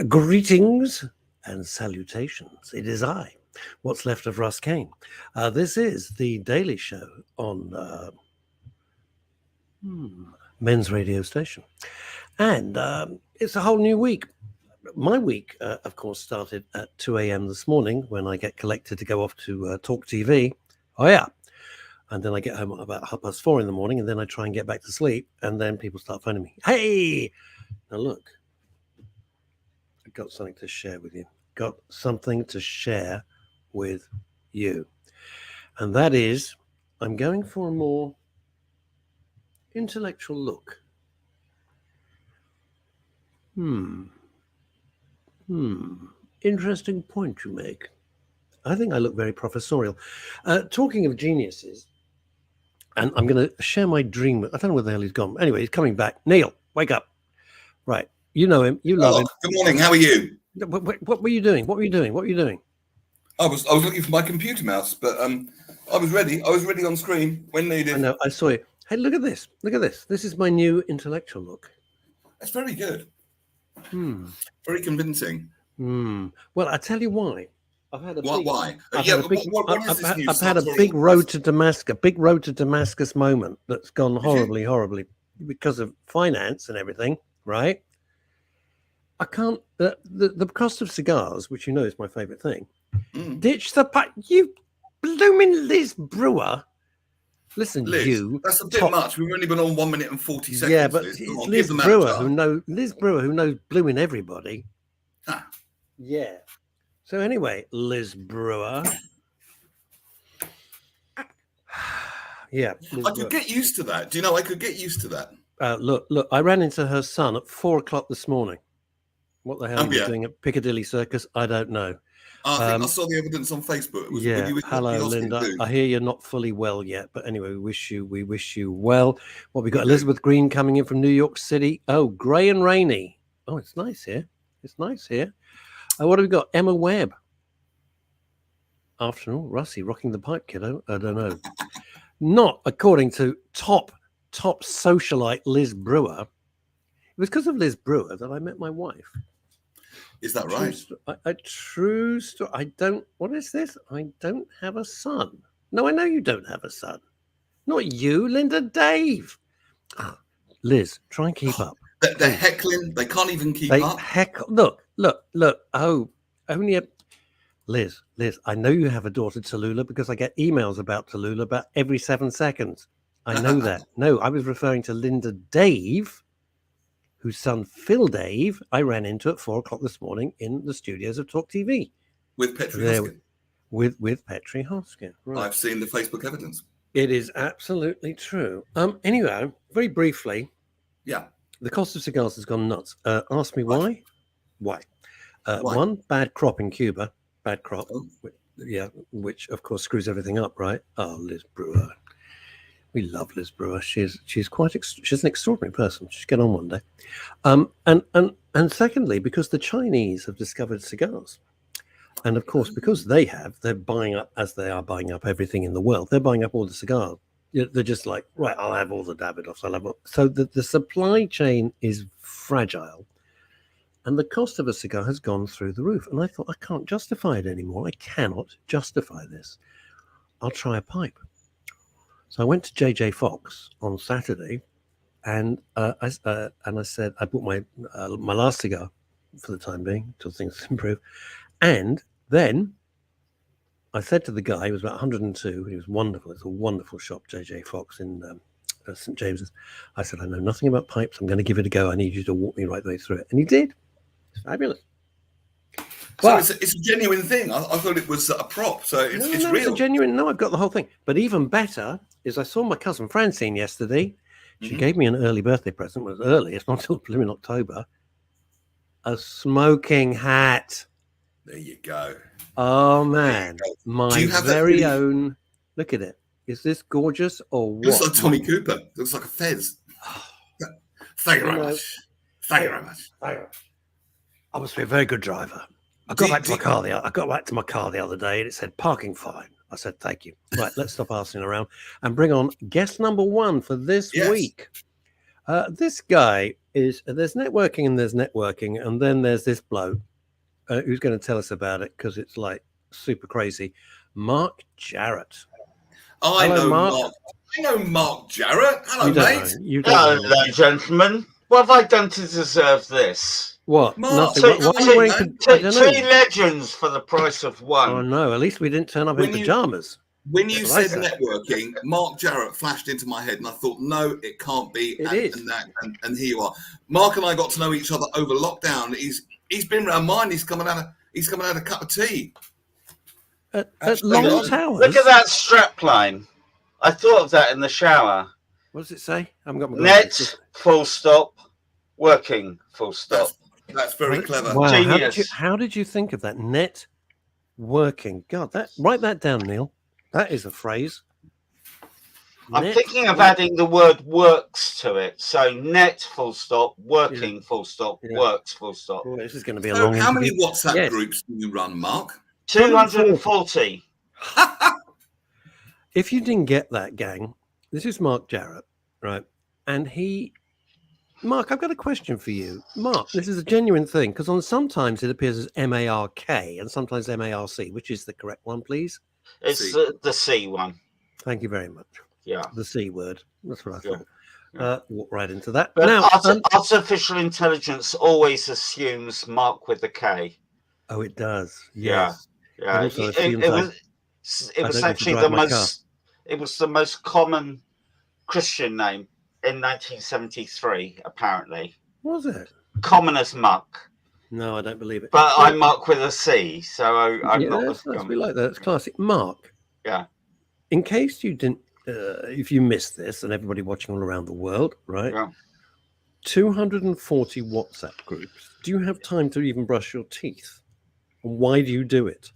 Greetings and salutations. It is I, what's left of Russ Kane. This is the Daily Show on Men's Radio Station. And it's a whole new week. My week, of course, started at 2 a.m. this morning when I get collected to go off to Talk TV. Oh, yeah. And then I get home at about 4:30 in the morning, and then I try and get back to sleep, and then people start phoning me. Hey! Now, look. I've got something to share with you. Got something to share with you. And that is, I'm going for a more intellectual look. Interesting point you make. I think I look very professorial. Talking of geniuses, and I'm going to share my dream with, I don't know where the hell he's gone. Anyway, he's coming back. Neil, wake up. Right. You know him. You love him. Good morning. How are you? What were you doing? What were you doing? I was looking for my computer mouse, but I was ready. I was ready on screen when needed. I know. I saw you. Hey, look at this. This is my new intellectual look. That's very good. Very convincing. Well, I tell you why. I've had a why? I've had a big road to Damascus moment that's gone horribly because of finance and everything, right? I can't. The cost of cigars, which you know is my favorite thing. Ditch the pipe. You blooming Liz Brewer. Listen, Liz, that's a bit much. We've only been on 1 minute and 40 seconds. Yeah, but it's Liz Brewer who knows blooming everybody. Huh. Yeah. So anyway, Liz Brewer. Yeah. I could get used to that. Do you know I could get used to that? Look, I ran into her son at 4:00 this morning. What the hell are you doing at Piccadilly Circus? I don't know. I think I saw the evidence on Facebook. Hello, Linda. I hear you're not fully well yet, but anyway, we wish you well. What we got? Elizabeth Green coming in from New York City. Oh, grey and rainy. Oh, it's nice here. What have we got? Emma Webb. Afternoon, Russie rocking the pipe, kiddo. I don't know. Not according to top socialite Liz Brewer. It was because of Liz Brewer that I met my wife. Is that right? A true story. What is this? I don't have a son. No, I know you don't have a son. Not you, Linda, Dave. Liz, try and keep up. They're heckling. They can't even keep up. Look. Oh, only Liz, I know you have a daughter, Tallulah, because I get emails about Tallulah about every 7 seconds. I know that. No, I was referring to Linda Dave, whose son Phil Dave I ran into at 4:00 this morning in the studios of Talk TV. With Petri Hoskin. With Petri Hoskin. Right. I've seen the Facebook evidence. It is absolutely true. Anyway, very briefly. Yeah. The cost of cigars has gone nuts. Ask me why? Why? One, bad crop in Cuba. Bad crop. Oh. Which of course screws everything up, right? Oh, Liz Brewer. We love Liz Brewer. She's an extraordinary person. She'll get on one day. And secondly, because the Chinese have discovered cigars. And of course, because they're buying up, as they are buying up everything in the world, they're buying up all the cigars. They're just like, right, I'll have all the Davidoffs. So the supply chain is fragile. And the cost of a cigar has gone through the roof. And I thought, I can't justify it anymore. I cannot justify this. I'll try a pipe. So I went to JJ Fox on Saturday, and I said I bought my last cigar for the time being until things improve. And then I said to the guy, he was about 102, he was wonderful. It's a wonderful shop, JJ Fox in St. James's. I said, I know nothing about pipes. I'm going to give it a go. I need you to walk me right the way through it. And he did. It's fabulous. So it's a genuine thing. I thought it was a prop. So it's real. It's a genuine. No, I've got the whole thing. But even better is I saw my cousin Francine yesterday. She gave me an early birthday present. It was early. It's not until in October. A smoking hat. There you go. Oh, man. My very own. Look at it. Is this gorgeous or what? It looks like Tommy Cooper. It looks like a fez. Thank you very much. Thank you very much. I must be a very good driver. I got back to my car the other day and it said parking fine. I said, thank you. Right, let's stop asking around and bring on guest number one for this week. This guy is there's networking and then there's this bloke who's going to tell us about it because it's like super crazy. Mark Jarrett. I Hello, know Mark. Mark. I know Mark Jarrett. Hello, You don't mate. know. You don't know. Hello, gentlemen. What have I done to deserve this? What? Mark, Nothing. Why are you wearing? I don't Two know. legends for the price of one. Oh no! At least we didn't turn up in When you- pajamas. when you That's what I said said. networking, Mark Jarrett flashed into my head, and I thought, no, it can't be. It and, is. and here you are. Mark and I got to know each other over lockdown. He's been around mine. He's coming out a cup of tea. At Actually, Long look Towers. Look at that strap line. I thought of that in the shower. What does it say? I haven't got my Net, glasses. full stop, working, full stop. That's very clever. Wow! Genius. How did you think of that? Net working. God, write that down, Neil. That is a phrase. I'm Net thinking of work- adding the word works to it. So net, full stop, working, full stop, Yeah. works, full stop. Boy, this is going to be a So long how interview. many WhatsApp Yes. groups do you run, Mark? 240. If you didn't get that, gang, this is Mark Jarrett, right? And Mark, I've got a question for you. Mark, this is a genuine thing because sometimes it appears as MARK and sometimes MARC. Which is the correct one, please? It's C. the C one. Thank you very much. Yeah. The C word. That's what I Yeah. thought. Yeah. Walk right into that. But Now, artificial intelligence always assumes Mark with a K. oh, it does. Yeah. Yes. Yeah. It also It assumes was I it was don't get to actually drive the my most common Christian name in 1973, apparently. Was it? Common as muck. No, I don't believe it. But I'm Mark with a C, so I'm yeah, not that's as nice. common. We like that. It's classic. Mark. Yeah. In case you didn't, if you missed this, and everybody watching all around the world, right? Yeah. 240 WhatsApp groups. Do you have time to even brush your teeth? Why do you do it?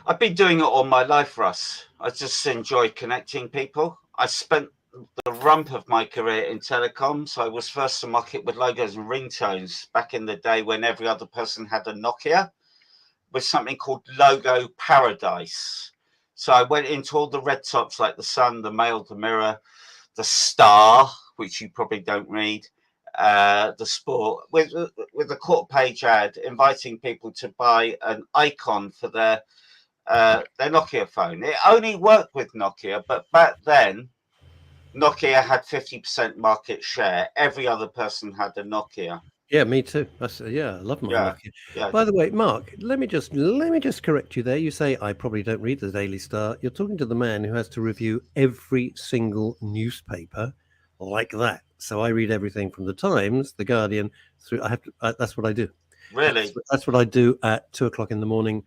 I've been doing it all my life, Russ. I just enjoy connecting people. I spent the rump of my career in telecoms. I was first to market with logos and ringtones back in the day when every other person had a Nokia with something called Logo Paradise. So I went into all the red tops like the Sun, the Mail, the Mirror, the Star, which you probably don't read, the Sport, with a quarter page ad inviting people to buy an icon for their Nokia phone. It only worked with Nokia, but back then Nokia had 50% market share. Every other person had a Nokia. Yeah, me too. I love my Nokia. Yeah. By the way, Mark, let me just correct you there. You say I probably don't read the Daily Star. You're talking to the man who has to review every single newspaper like that. So I read everything from the Times, the Guardian. Through that's what I do. Really? That's what I do at 2:00 in the morning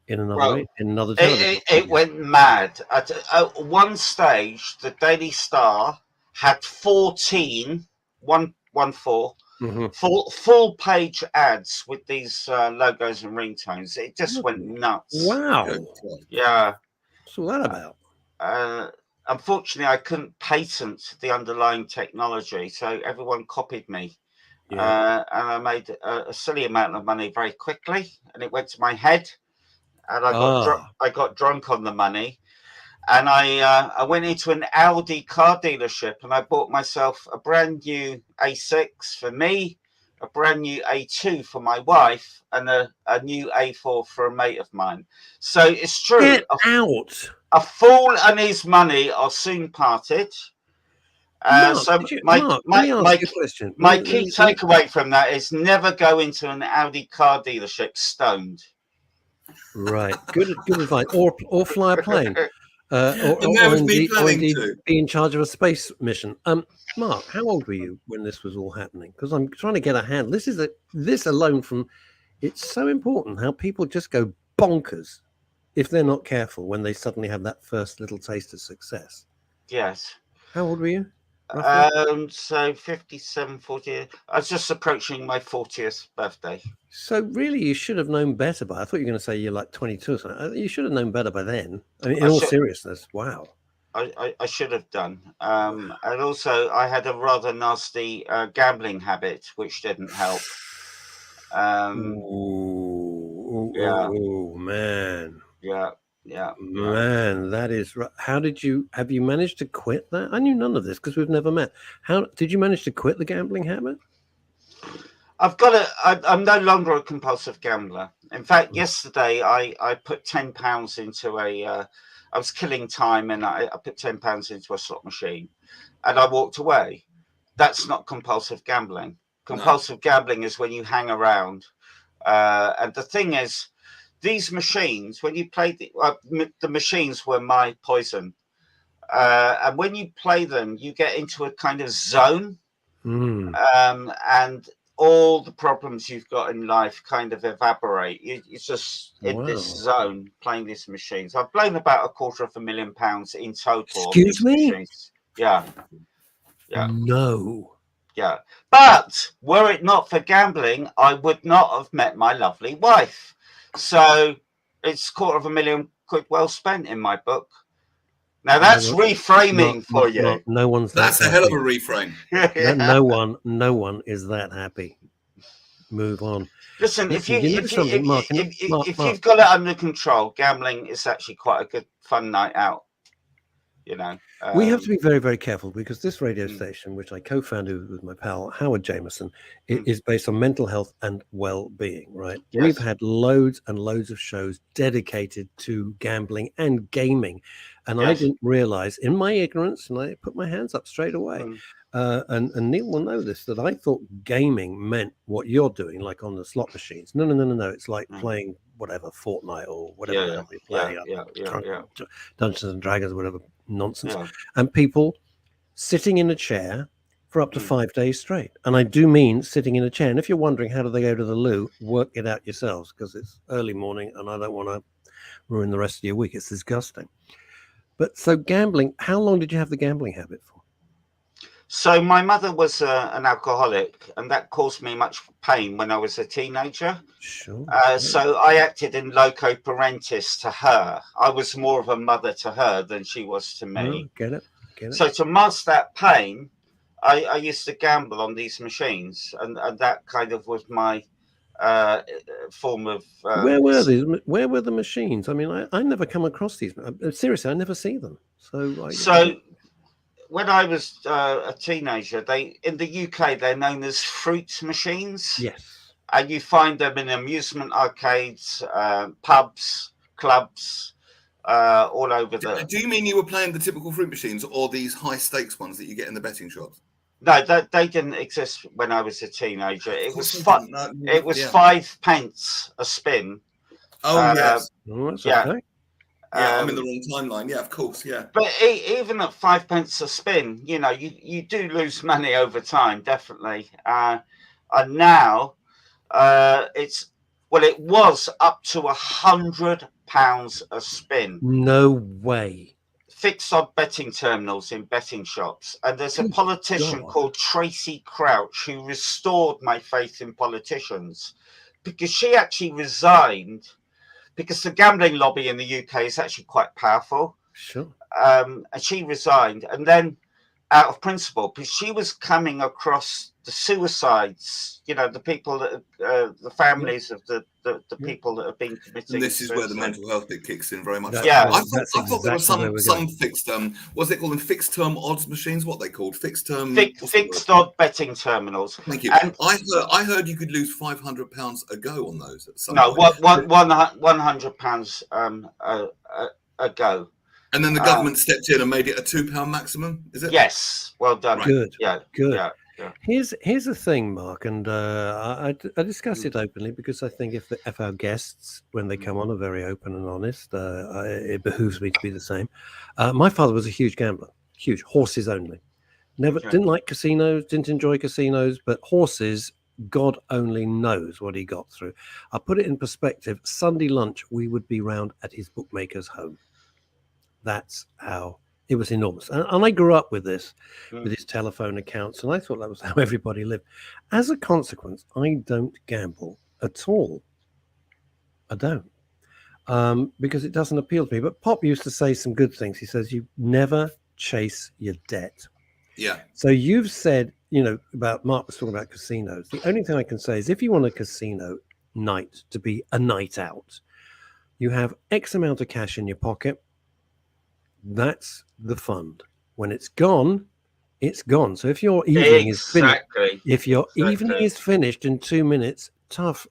in another television. It went mad. At one stage, the Daily Star had 14 full page ads with these logos and ringtones. It just went nuts. Wow. Yeah. What's all that about? Unfortunately, I couldn't patent the underlying technology, so everyone copied me. Yeah. And I made a silly amount of money very quickly, and it went to my head. And I got drunk on the money, and I went into an Audi car dealership, and I bought myself a brand new A6 for me, a brand new A2 for my wife, and a new A4 for a mate of mine. So it's true. Get out. A fool and his money are soon parted. Mark, So let me ask you a question. My key takeaway from that is never go into an Audi car dealership stoned. Right, good advice. Or fly a plane, or indeed be in charge of a space mission. Mark, how old were you when this was all happening? Because I'm trying to get a handle. This alone from it's so important how people just go bonkers if they're not careful when they suddenly have that first little taste of success. Yes. How old were you? Roughly? So 57, 40. I was just approaching my 40th birthday. So really, you should have known better by. I thought you were going to say you're like 22 or something. You should have known better by then. I mean, in all seriousness, wow. I should have done. And also, I had a rather nasty gambling habit, which didn't help. Oh man. Yeah. Yeah. Man, that is right. Have you managed to quit that? I knew none of this because we've never met. How did you manage to quit the gambling habit? I'm no longer a compulsive gambler. In fact, yesterday I put £10 into I was killing time, and I put £10 into a slot machine, and I walked away. That's not compulsive gambling. Compulsive gambling is when you hang around. And the thing is, these machines, when you play the machines were my poison. And when you play them, you get into a kind of zone. And all the problems you've got in life kind of evaporate. It's just in this zone playing these machines. I've blown about £250,000 in total. Excuse me? Machines. Yeah. No. Yeah. But were it not for gambling, I would not have met my lovely wife. So it's £250,000 well spent in my book. Now that's reframing for you. No one's that's a hell of a reframe. No one is that happy. Move on. Listen, if you've got it under control, gambling is actually quite a good fun night out. We have to be very, very careful because this radio station, which I co-founded with my pal Howard Jameson, is based on mental health and well-being, right? Yes. We've had loads and loads of shows dedicated to gambling and gaming, and I didn't realize in my ignorance, and I put my hands up straight away, and Neil will know this, that I thought gaming meant what you're doing, like on the slot machines. No. It's like playing whatever, Fortnite or whatever we play, Dungeons and Dragons, whatever nonsense, and people sitting in a chair for up to 5 days straight. And I do mean sitting in a chair. And if you're wondering how do they go to the loo, work it out yourselves, because it's early morning and I don't want to ruin the rest of your week. It's disgusting. But so gambling, how long did you have the gambling habit for? So my mother was an alcoholic, and that caused me much pain when I was a teenager. Sure. So I acted in loco parentis to her. I was more of a mother to her than she was to me. Get it. So to mask that pain, I used to gamble on these machines, and that kind of was my form of... Where were these? Where were the machines? I mean, I never come across these. Seriously, I never see them. So when I was a teenager, in the UK, they're known as fruit machines. Yes. And you find them in amusement arcades, pubs, clubs, all over the... Do you mean you were playing the typical fruit machines or these high stakes ones that you get in the betting shops? No, they didn't exist when I was a teenager. It was 5 pence a spin. Oh, yes. That's okay. Yeah, I'm in the wrong timeline. Yeah, of course. Yeah. But even at 5 pence a spin, you do lose money over time, definitely. And now it was up to £100 a spin. No way. Fixed odd betting terminals in betting shops. And there's a politician called Tracy Crouch who restored my faith in politicians, because she actually resigned. Because the gambling lobby in the UK is actually quite powerful. Sure. And she resigned. And then out of principle, because she was coming across the suicides, the people that, the families of the people that have been committing. And this is suicide. where the mental health bit kicks in very much. I thought there was some fixed, what's it called, fixed term odds machines? What they called? Fixed odd betting terminals. Thank you. And I heard you could lose £500 a go on those. At some point. £100 a go. And then the government stepped in and made it a £2 maximum. Is it? Yes. Well done. Right. Good. Yeah. Good. Yeah. Here's the thing, Mark, and I discuss it openly because I think if our guests, when they come on, are very open and honest, it behooves me to be the same. My father was a huge gambler, huge, horses only. Didn't like casinos, didn't enjoy casinos, but horses, God only knows what he got through. I'll put it in perspective. Sunday lunch, we would be round at his bookmaker's home. That's how... It was enormous. And I grew up with this, with his telephone accounts, and I thought that was how everybody lived. As a consequence, I don't gamble at all. I don't. Because it doesn't appeal to me. But Pop used to say some good things. He says, you never chase your debt. Yeah. So you've said, about Mark was talking about casinos. The only thing I can say is if you want a casino night to be a night out, You have X amount of cash in your pocket. That's the fund. When it's gone, it's gone. So if your evening is finished, if your evening is finished in 2 minutes, tough,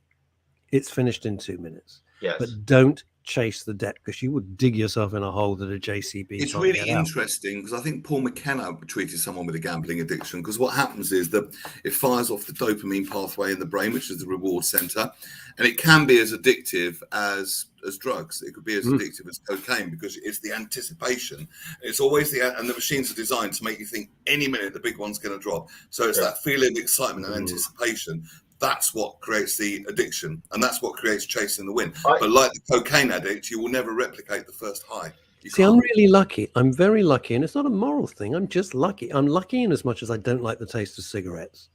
it's finished in 2 minutes. Yes. But don't chase the debt, because you would dig yourself in a hole that a JCB It's can't really get out. interesting, because I think Paul McKenna treated someone with a gambling addiction, because what happens is that it fires off the dopamine pathway in the brain, which is the reward center, and it can be as addictive as drugs. It could be as addictive as cocaine, because it's the anticipation. It's always and the machines are designed to make you think any minute the big one's going to drop. So it's that feeling of excitement and anticipation. That's what creates the addiction, and that's what creates chasing the win. But like the cocaine addict, you will never replicate the first high. See, I'm really lucky. I'm very lucky, and it's not a moral thing. I'm just lucky. I'm lucky in as much as I don't like the taste of cigarettes.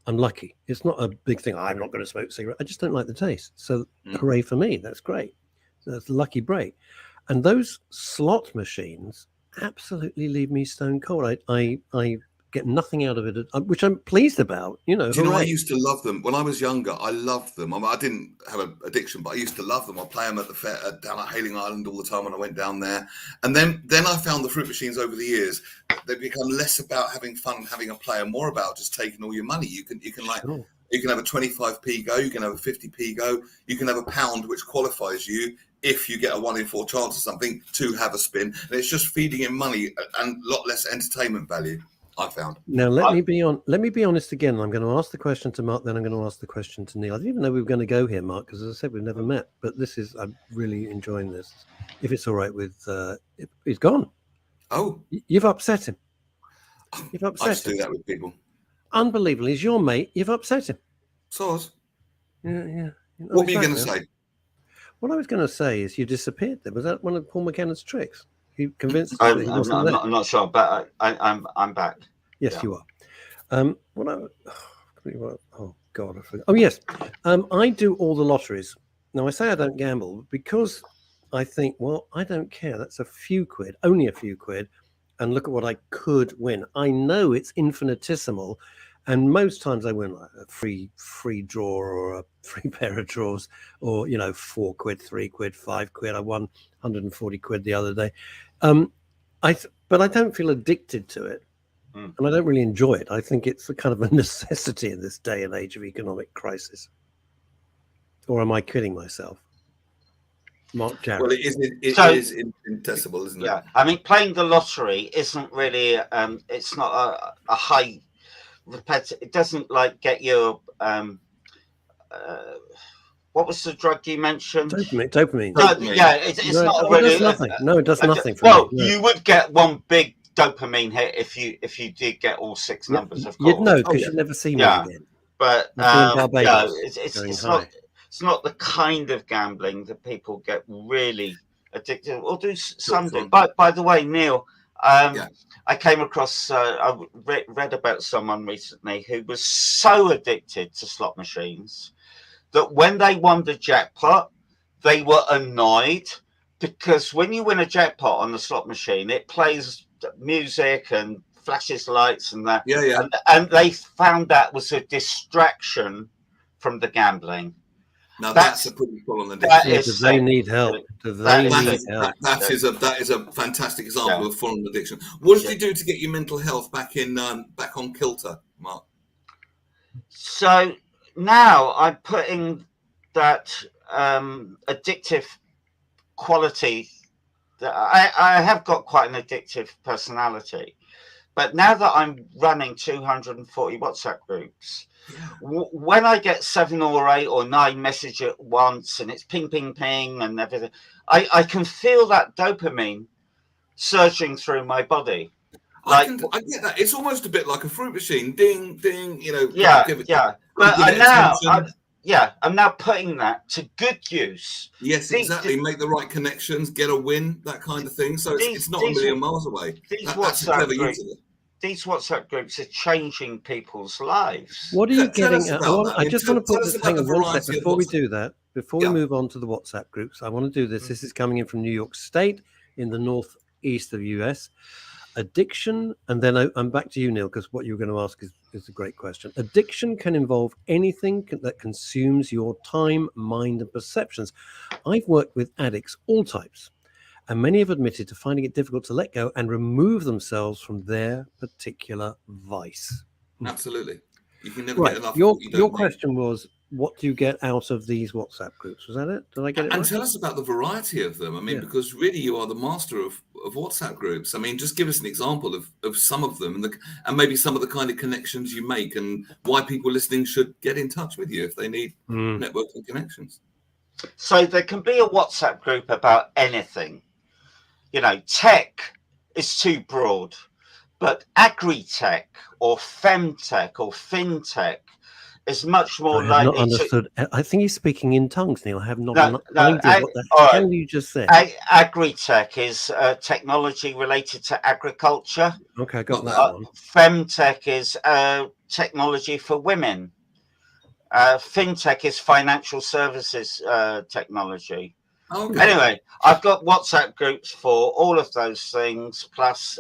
I'm lucky. It's not a big thing. I'm not going to smoke cigarettes. I just don't like the taste. So hooray for me. That's great. That's a lucky break. And those slot machines absolutely leave me stone cold. I get nothing out of it, which I'm pleased about. You know, do you know, I used to love them when I was younger. I loved them. I didn't have an addiction, but I used to love them. I play them at the fair down at Hailing Island all the time when I went down there. And then I found the fruit machines over the years. They become less about having fun and having a play, and more about just taking all your money. You can like sure. You can have a 25p go. You can have a 50p go. You can have a pound, which qualifies you if you get a 1 in 4 chance or something to have a spin. And it's just feeding in money and a lot less entertainment value, I found. Now let me be honest again. I'm going to ask the question to Mark, then I'm going to ask the question to Neil. I didn't even know we were going to go here, Mark, because as I said, we've never met. But I'm really enjoying this. If it's all right with, he's gone. Oh, you've upset him. You've upset him. I just do that with people. Unbelievable. He's your mate. You've upset him. So yeah. What were you going to say? What I was going to say is you disappeared there. Was that one of Paul McKenna's tricks? He convinced I'm not sure, but I'm back. Yes, you are. Oh God, I forgot. Oh yes, I do all the lotteries. Now I say I don't gamble because I think, well, I don't care. That's a few quid, only a few quid, and look at what I could win. I know it's infinitesimal, and most times I win like a free draw or a free pair of draws, or 4 quid, 3 quid, 5 quid. I won 140 quid the other day. But I don't feel addicted to it, and I don't really enjoy it. I think it's a kind of a necessity in this day and age of economic crisis. Or am I kidding myself? Mark Jarrett. Well, it is infinitesimal, isn't it? Yeah, I mean, playing the lottery isn't really. It's not a high repetitive. It doesn't like get your. What was the drug you mentioned? Dopamine. No, yeah, it's not really. It does nothing. No, it does nothing. Well, you would get one big dopamine hit if you did get all 6 numbers. Of course, you'd know because you'd never see me again. But it's not the kind of gambling that people get really addicted or do something. By the way, Neil, I came across, I read about someone recently who was so addicted to slot machines that when they won the jackpot, they were annoyed, because when you win a jackpot on the slot machine, it plays music and flashes lights and that. Yeah. And they found that was a distraction from the gambling. Now that's a pretty full-on addiction. Do they need help? That is a fantastic example of full-on addiction. What did you do to get your mental health back on kilter, Mark? So now I'm putting that addictive quality. That I have got quite an addictive personality, but now that I'm running 240 WhatsApp groups. When I get 7 or 8 or 9 messages at once and it's ping, ping, ping and everything, I can feel that dopamine surging through my body. I get that. It's almost a bit like a fruit machine. Ding, ding, Yeah. But I'm now putting that to good use. Yes, exactly. Make the right connections, get a win, that kind of thing. So it's not a million miles away. That's a clever use of it. These WhatsApp groups are changing people's lives. What are you getting at? I just want to put this thing on one sec before we do that. Before we move on to the WhatsApp groups, I want to do this. This is coming in from New York State in the northeast of US. Addiction, and then I'm back to you, Neil, because what you were going to ask is a great question. Addiction can involve anything that consumes your time, mind, and perceptions. I've worked with addicts, all types, and many have admitted to finding it difficult to let go and remove themselves from their particular vice. Absolutely. You can never Right. get enough. Your question was, what do you get out of these WhatsApp groups? Was that it? Did I get it And right? tell us about the variety of them. I mean, Yeah. because really you are the master of WhatsApp groups. I mean, just give us an example of some of them and maybe some of the kind of connections you make and why people listening should get in touch with you if they need networking connections. So there can be a WhatsApp group about anything. You know, tech is too broad, but agri-tech or femtech or fintech is much more I have not likely understood. I think he's speaking in tongues, Neil. I have not No, an idea what the hell you just said. Agri-tech is technology related to agriculture. Okay, I got that one. Femtech is technology for women. Fintech is financial services technology. Okay. Anyway, I've got WhatsApp groups for all of those things, plus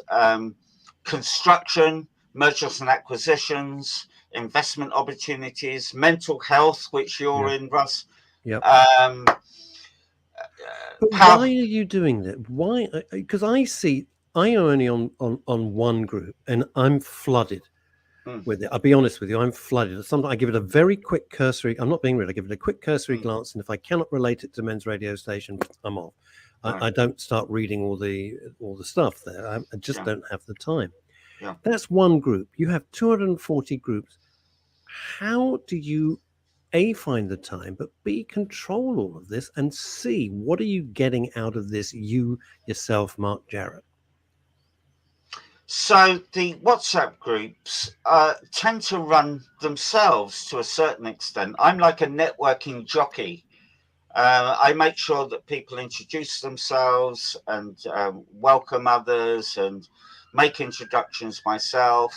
construction, mergers and acquisitions, investment opportunities, mental health, which you're in, Russ. Yep. But why are you doing that? Why? Because I'm only on one group and I'm flooded with it. I'll be honest with you, I'm flooded. Sometimes I give it a very quick cursory. I'm not being rude. I give it a quick cursory glance, and if I cannot relate it to men's radio station, I'm off. I don't start reading all the stuff there. I just don't have the time. Yeah. That's one group. You have 240 groups. How do you find the time, but B, control all of this, and C, what are you getting out of this, you yourself, Mark Jarrett? So the WhatsApp groups tend to run themselves to a certain extent. I'm like a networking jockey. I make sure that people introduce themselves and welcome others and make introductions myself.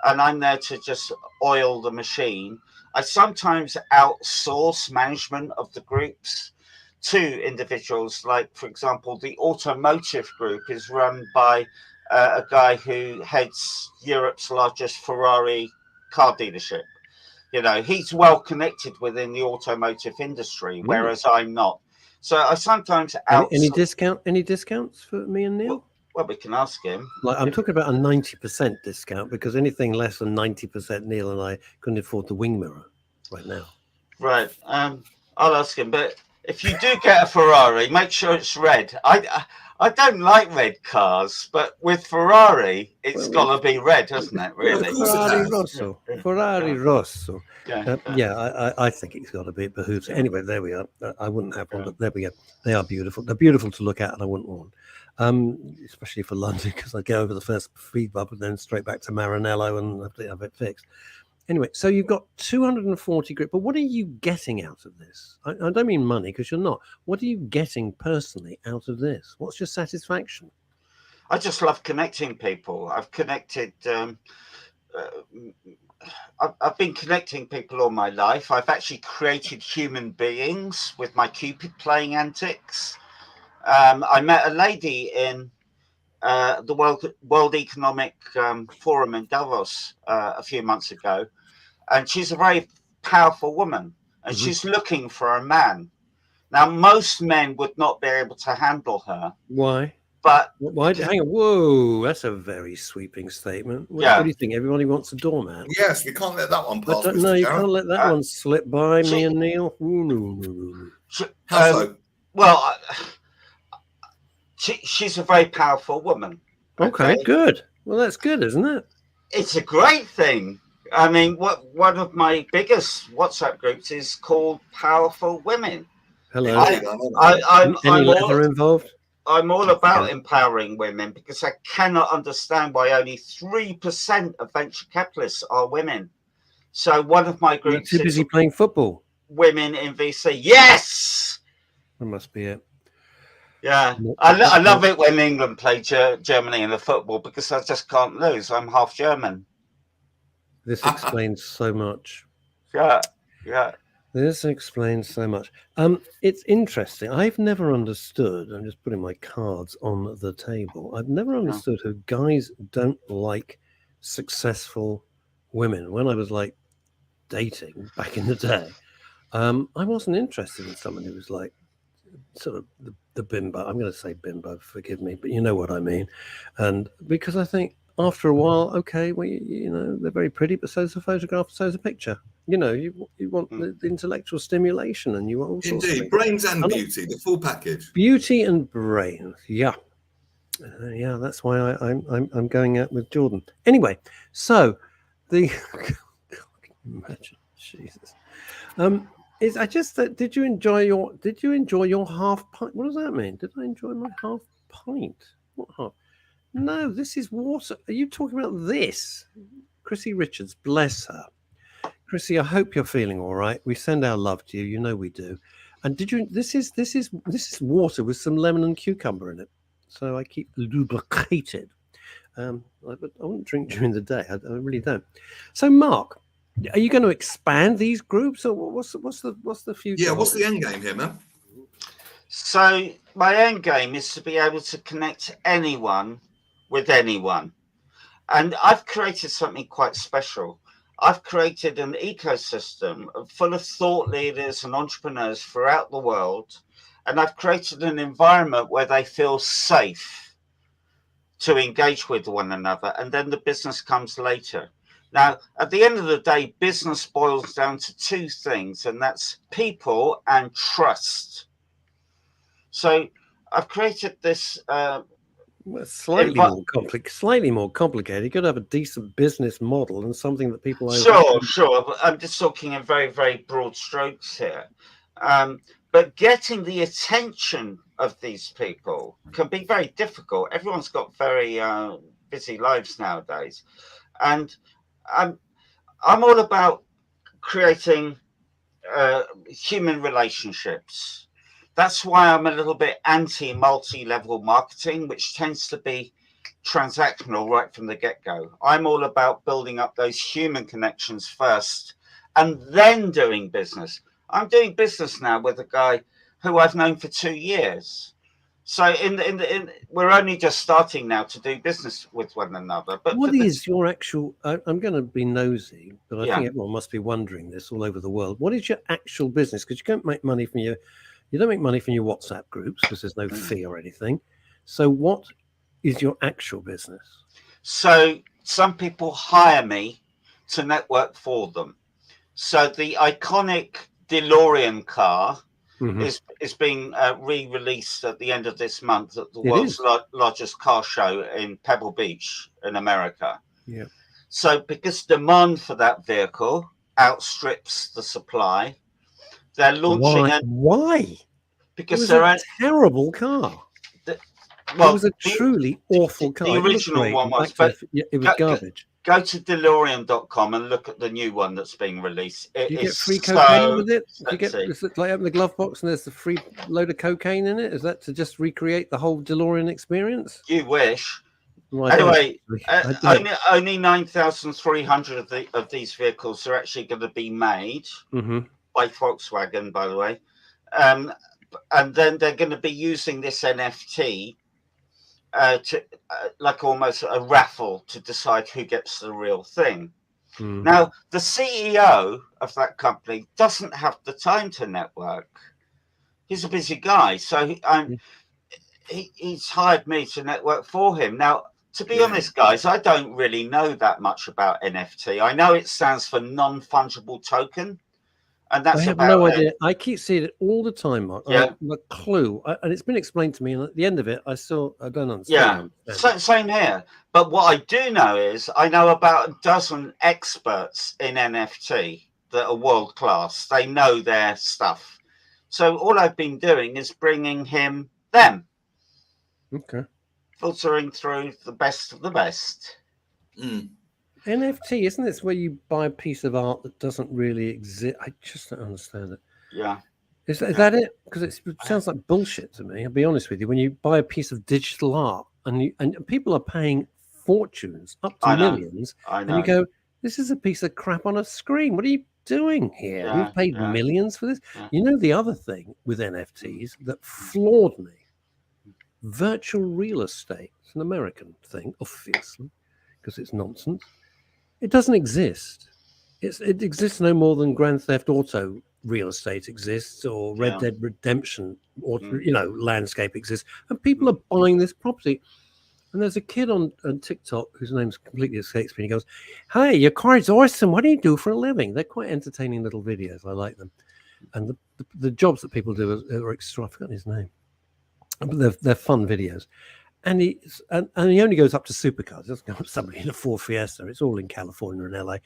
And I'm there to just oil the machine. I sometimes outsource management of the groups to individuals. Like, for example, the automotive group is run by a guy who heads Europe's largest Ferrari car dealership. You know, he's well connected within the automotive industry, whereas I'm not. So I sometimes any discounts for me and Neil? Well, we can ask him. Like, I'm talking about a 90% discount, because anything less than 90%, Neil and I couldn't afford the wing mirror right now. Right. I'll ask him. But if you do get a Ferrari, make sure it's red. I don't like red cars, but with Ferrari, it's got to be red, hasn't it? Really? Ferrari Rosso. Yeah. I think it's got to be. It behooves. Anyway, there we are. I wouldn't have one, but there we go. They are beautiful. They're beautiful to look at, and I wouldn't want one. Especially for London, because I go over the first speed bump and then straight back to Maranello and have to have it fixed. Anyway, so you've got 240 group, but what are you getting out of this? I don't mean money, because you're not. What are you getting personally out of this? What's your satisfaction? I just love connecting people. I've connected. I've been connecting people all my life. I've actually created human beings with my Cupid playing antics. I met a lady in the World Economic Forum in Davos a few months ago, and she's a very powerful woman, and she's looking for a man. Now, most men would not be able to handle her. Why? But why? Hang on. Whoa, that's a very sweeping statement. What do you think? Everybody wants a doormat. Yes, we can't let that one pass. No, you can't let that one slip by me and Neil. How so? Well, she's a very powerful woman. Okay, good. Well, that's good, isn't it? It's a great thing. I mean, one of my biggest WhatsApp groups is called Powerful Women. Hello. I'm leather involved? I'm all about empowering women, because I cannot understand why only 3% of venture capitalists are women. So one of my groups is busy playing football. Women in VC. Yes, that must be it. Yeah, I love it when England play Germany in the football, because I just can't lose. I'm half German. This explains so much. Yeah. This explains so much. It's interesting. I've never understood. I'm just putting my cards on the table. I've never understood how guys don't like successful women. When I was like dating back in the day, I wasn't interested in someone who was like sort of the bimbo. I'm going to say bimbo, forgive me, but you know what I mean. And because I think after a while, okay, well, you know, they're very pretty, but so's a photograph, so's a picture. You know, you want the intellectual stimulation, and you want all sorts of Indeed, things. brains and beauty, the full package. Beauty and brains, yeah. Yeah, that's why I'm going out with Jordan. Anyway, so the imagine Jesus. I just did you enjoy your half pint? What does that mean? Did I enjoy my half pint? What half? No, this is water. Are you talking about this? Chrissy Richards, bless her. Chrissy, I hope you're feeling all right. We send our love to you. You know we do. And did you? This is water with some lemon and cucumber in it. So I keep lubricated. I wouldn't drink during the day. I really don't. So Mark, are you going to expand these groups, or what's the future? Yeah, what's the end game here, man? So my end game is to be able to connect anyone with anyone. And I've created something quite special. I've created an ecosystem full of thought leaders and entrepreneurs throughout the world. And I've created an environment where they feel safe to engage with one another. And then the business comes later. Now, at the end of the day, business boils down to two things, and that's people and trust. So I've created this slightly more complicated. You've got to have a decent business model and something that people Sure. But I'm just talking in very, very broad strokes here. But getting the attention of these people can be very difficult. Everyone's got very busy lives nowadays. And I'm all about creating human relationships. That's why I'm a little bit anti multi-level marketing, which tends to be transactional right from the get-go. I'm all about building up those human connections first and then doing business. I'm doing business now with a guy who I've known for 2 years. So we're only just starting now to do business with one another. But what is your actual? I'm going to be nosy, but I think everyone must be wondering this all over the world. What is your actual business? Because you don't make money from you don't make money from your WhatsApp groups because there's no fee or anything. So what is your actual business? So some people hire me to network for them. So the iconic Delorean car is being re-released at the end of this month at the world's largest car show in Pebble Beach in America. Yeah. So because demand for that vehicle outstrips the supply, they're launching Why? Because it was a terrible car. It was a truly awful car. The original one was, but it was garbage. Go to Delorean.com and look at the new one that's being released. You get free cocaine with it? Is it like open the glove box and there's a free load of cocaine in it? Is that to just recreate the whole DeLorean experience? You wish. Well, anyway, only 9,300 of these vehicles are actually going to be made by Volkswagen, by the way. And then they're going to be using this NFT to like almost a raffle to decide who gets the real thing. Now, the CEO of that company doesn't have the time to network. He's a busy guy, so he's hired me to network for him. Now, to be honest, guys, I don't really know that much about NFT. I know it stands for non-fungible token. And that's I have no idea. I keep seeing it all the time, Mark. Yeah. I have a clue. And it's been explained to me. And at the end of it, I don't understand. Yeah, same here. But what I do know is I know about a dozen experts in NFT that are world class. They know their stuff. So all I've been doing is bringing him them. Okay. Filtering through the best of the best. NFT, isn't this where you buy a piece of art that doesn't really exist? I just don't understand it. Yeah. Is that it? Because it sounds like bullshit to me. I'll be honest with you. When you buy a piece of digital art and people are paying fortunes, up to millions, and you go, this is a piece of crap on a screen. What are you doing here? Yeah, We've paid yeah. millions for this. Yeah. You know, the other thing with NFTs that floored me, virtual real estate. It's an American thing, obviously, because it's nonsense. It doesn't exist. It exists no more than Grand Theft Auto real estate exists, or Red Yeah. Dead Redemption, or Mm. landscape exists, and people are buying this property. And there's a kid on TikTok whose name's completely escapes me. He goes, "Hey, your car's awesome. What do you do for a living?" They're quite entertaining little videos. I like them, and the jobs that people do are extra. I've forgotten his name, but they're fun videos. And he only goes up to supercars. He doesn't go up to somebody in a Ford Fiesta. It's all in California and LA.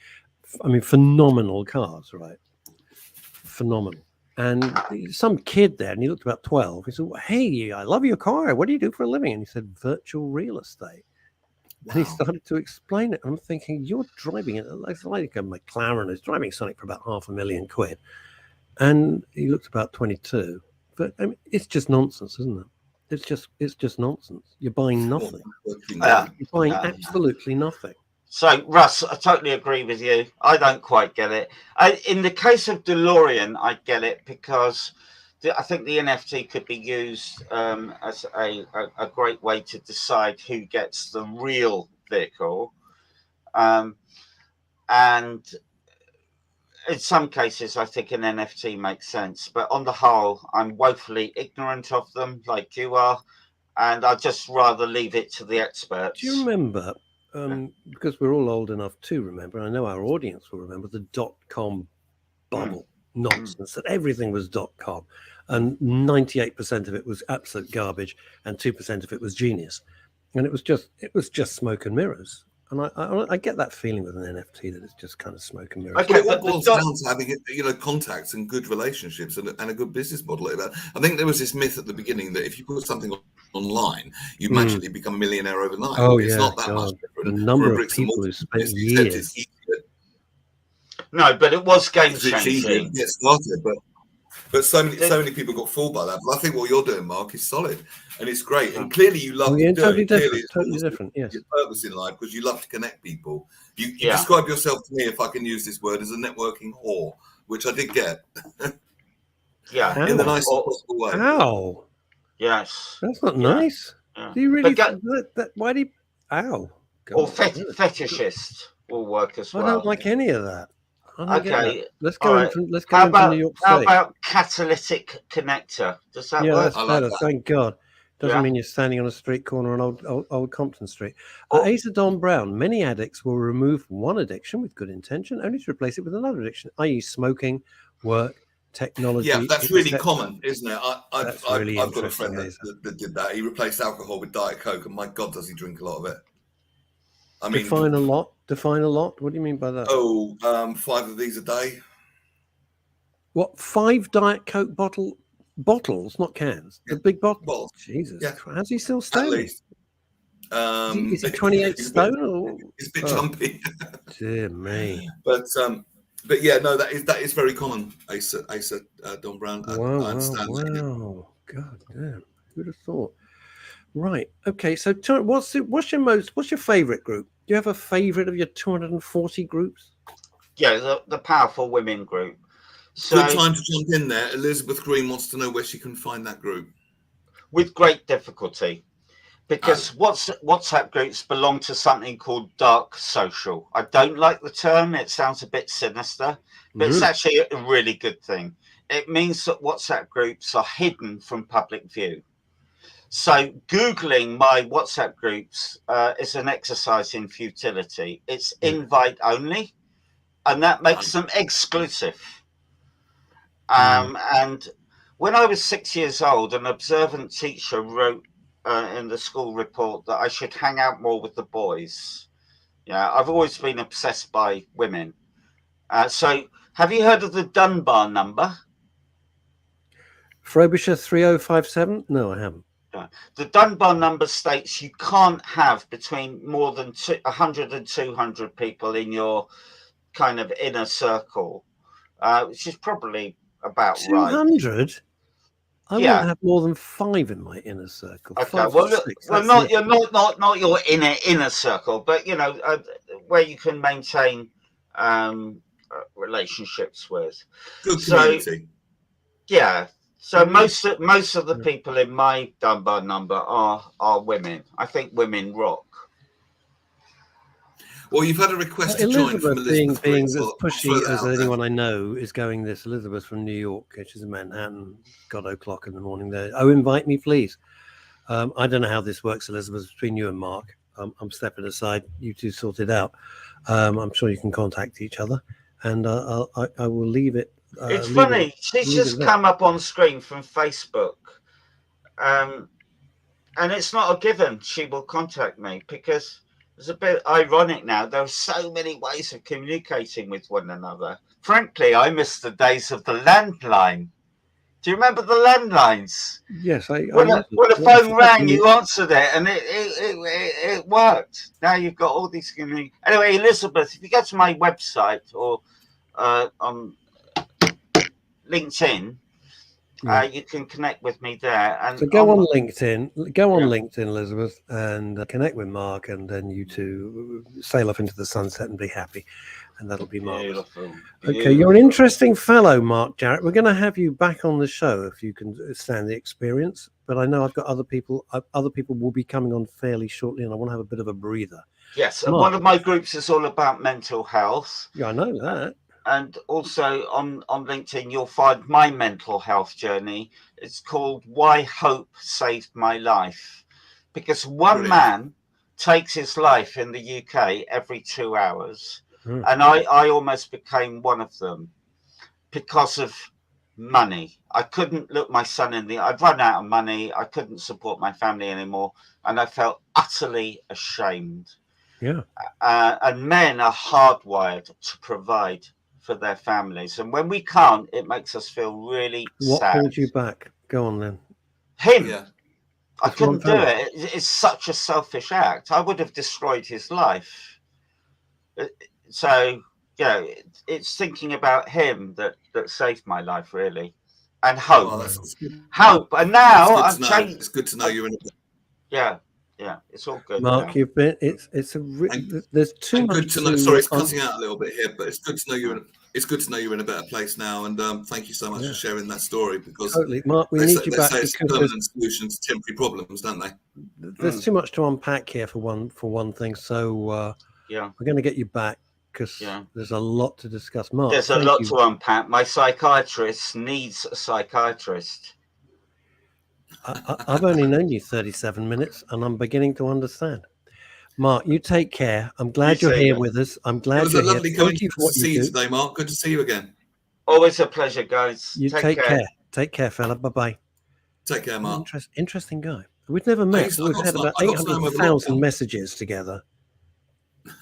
I mean, phenomenal cars, right? Phenomenal. And some kid there, and he looked about 12. He said, well, "Hey, I love your car. What do you do for a living?" And he said, "Virtual real estate." Wow. And he started to explain it. I'm thinking, you're driving it. It's like a McLaren is driving something for about £500,000. And he looked about 22. But I mean, it's just nonsense, isn't it? It's just nonsense. You're buying nothing. You're buying absolutely nothing. So, Russ, I totally agree with you. I don't quite get it. In the case of DeLorean, I get it because I think the NFT could be used as a great way to decide who gets the real vehicle. And in some cases, I think an NFT makes sense. But on the whole, I'm woefully ignorant of them, like you are. And I'd just rather leave it to the experts. Do you remember, because we're all old enough to remember, I know our audience will remember the .com bubble nonsense, that everything was .com, and 98% of it was absolute garbage, and 2% of it was genius. And it was just smoke and mirrors. And I get that feeling with an NFT that it's just kind of smoke and mirrors. Okay, it all boils down to having contacts and good relationships and a good business model like that. I think there was this myth at the beginning that if you put something online, you magically become a millionaire overnight. Oh, it's yeah, not that much different. The number of people who spent years. No, but it was game changing. It's easier to get started, but so many people got fooled by that. But I think what you're doing, Mark, is solid and it's great. And clearly you love to do totally it. Different, totally different. Yes, your purpose in life because you love to connect people. You describe yourself to me, if I can use this word, as a networking whore, which I did get. Yeah, in the nicest possible way. Ow. Yes, that's not nice. Do you really? Why do you? Ow. Or fetishist will work as well. I don't like any of that. Okay, let's go into New York State. How about catalytic connector? Does that work? That's better. Thank God. Doesn't mean you're standing on a street corner on old Compton Street. Asa Don Brown. Many addicts will remove one addiction with good intention, only to replace it with another addiction, i.e., smoking, work, technology. Yeah, that's really common, isn't it? I've got a friend that did that. He replaced alcohol with Diet Coke, and my God, does he drink a lot of it? I mean, define a lot. What do you mean by that? 5 of these a day. What? 5 Diet Coke bottles, not cans. The big bottles. Jesus, how's he still standing? At least. Is he 28 stone? He's a bit jumpy. Dear me. But yeah, no, that is very common. Asa Don Brown. Wow. God damn. Who'd have thought? Right. Okay. So, what's your favorite group? Do you have a favorite of your 240 groups? Yeah, the Powerful Women group. So, good time to jump in there. Elizabeth Green wants to know where she can find that group. With great difficulty, because WhatsApp groups belong to something called dark social. I don't like the term. It sounds a bit sinister, but it's actually a really good thing. It means that WhatsApp groups are hidden from public view. So Googling my WhatsApp groups is an exercise in futility. It's invite only, and that makes them exclusive. And when I was 6 years old, an observant teacher wrote in the school report that I should hang out more with the boys. Yeah, I've always been obsessed by women. So have you heard of the Dunbar number? Frobisher 3057? No, I haven't. The Dunbar number states you can't have between more than 100 and 200 people in your kind of inner circle, which is probably about 200? right. I won't have more than 5 in my inner circle. Okay, 5 well, or 6, not your inner circle, but where you can maintain relationships with. Good So community. yeah. So most of the people in my Dunbar number are women. I think women rock. Well, you've had a request to join from Elizabeth, being Green, as so I'll pushy throw that as out there. anyone I know, is going this. Elizabeth from New York, she's in Manhattan. God o'clock in the morning there. Oh, invite me, please. I don't know how this works, Elizabeth, between you and Mark. I'm stepping aside. You two sort it out. I'm sure you can contact each other, and I will leave it. It's funny. She's just come up on screen from Facebook, and it's not a given she will contact me, because it's a bit ironic now. There are so many ways of communicating with one another. Frankly, I miss the days of the landline. Do you remember the landlines? Yes, when a phone rang, you answered it, and it worked. Now you've got all these. Anyway, Elizabeth, if you go to my website or on LinkedIn, you can connect with me there. And so go on LinkedIn. Go on LinkedIn, Elizabeth, and connect with Mark, and then you two sail off into the sunset and be happy. And that'll be marvelous. Okay, you're an interesting fellow, Mark Jarrett. We're going to have you back on the show if you can stand the experience. But I know I've got other people. Other people will be coming on fairly shortly, and I want to have a bit of a breather. Yes, and one of my groups is all about mental health. Yeah, I know that. And also on LinkedIn, you'll find my mental health journey. It's called "Why Hope Saved My Life," because one man takes his life in the UK every 2 hours. And I almost became one of them because of money. I couldn't look my son in the eye. I'd run out of money. I couldn't support my family anymore. And I felt utterly ashamed. Yeah. And men are hardwired to provide for their families. And when we can't, it makes us feel really sad. What holds you back? Go on then. Him. Yeah. I couldn't do it. It's such a selfish act. I would have destroyed his life. So, yeah, it's thinking about him that saved my life, really. And hope. Oh, that's hope. And now I've changed. It's good to know you're in it. Yeah, it's all good. Mark, now. You've been, there's too much. Good to know. Sorry, it's cutting out a little bit here, but it's good to know you're in a better place now. And thank you so much for sharing that story, because totally, Mark, we need you back. It's permanent solutions to temporary problems, don't they? There's too much to unpack here for one thing. So we're going to get you back, because there's a lot to discuss. Mark, there's a lot to unpack. My psychiatrist needs a psychiatrist. I've only known you 37 minutes, and I'm beginning to understand. Mark, you take care. I'm glad you're here with us. I'm glad you're here. It was a lovely going to see you today, Mark. Good to see you again. Always a pleasure, guys. You take care. Take care, fella. Bye-bye. Take care, Mark. Interesting guy. We've never met. We've had about 800,000 messages together.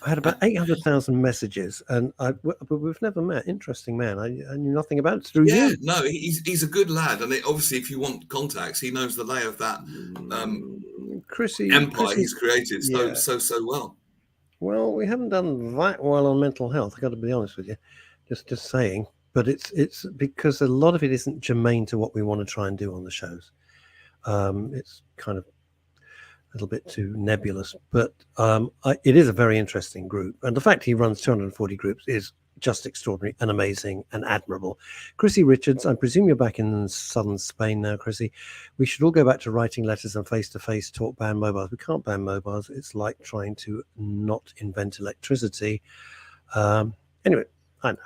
I had about 800,000 messages, but we've never met. Interesting man. I knew nothing about it through you. No, he's a good lad, and obviously, if you want contacts, he knows the lay of that empire he's created so well. Well, we haven't done that well on mental health. I got to be honest with you, just saying. But it's because a lot of it isn't germane to what we want to try and do on the shows. It's kind of a little bit too nebulous, but it is a very interesting group, and the fact he runs 240 groups is just extraordinary and amazing and admirable. Chrissy Richards, I presume you're back in southern Spain now, Chrissy. We should all go back to writing letters and face-to-face talk, ban mobiles. We can't ban mobiles. It's like trying to not invent electricity. Anyway, I know.